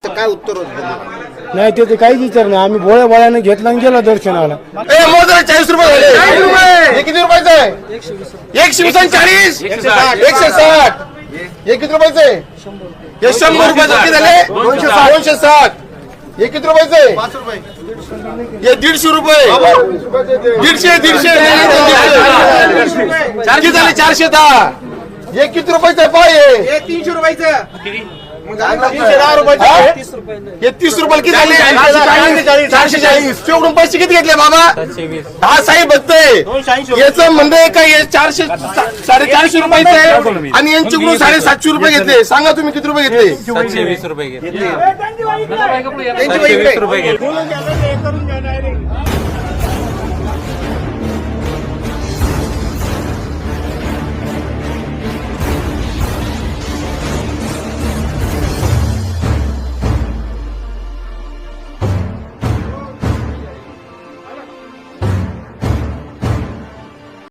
काय उत्तर नाही ते काहीच विचार नाही. आम्ही भोळ्या भोळ्याने घेतला आणि गेला दर्शनाला. 40 रुपये झाले. हे किती रुपयाचं आहे? 140 160. हे किती रुपयाचं आहे? हे 100 रुपयाचं किती झाले? 260. हे किती रुपयाचं आहे? 5 रुपये. हे 150 रुपये. 150 किती झाले? 410. हे किती रुपयाचं आहे? पाय 300 रुपयाचं. 310 रुपयाचं. हे 30 रुपये किती झाले? 440. चौकडून पैसे किती घेतले बाबा? हा साहेब बघतोय याचं म्हणणं काय? हे 400 450 रुपयाचं आहे आणि यांच्याकडून 750 रुपये घेतले. सांगा तुम्ही किती रुपये घेतले? 720 रुपये घेतले. 720 रुपये घेतले.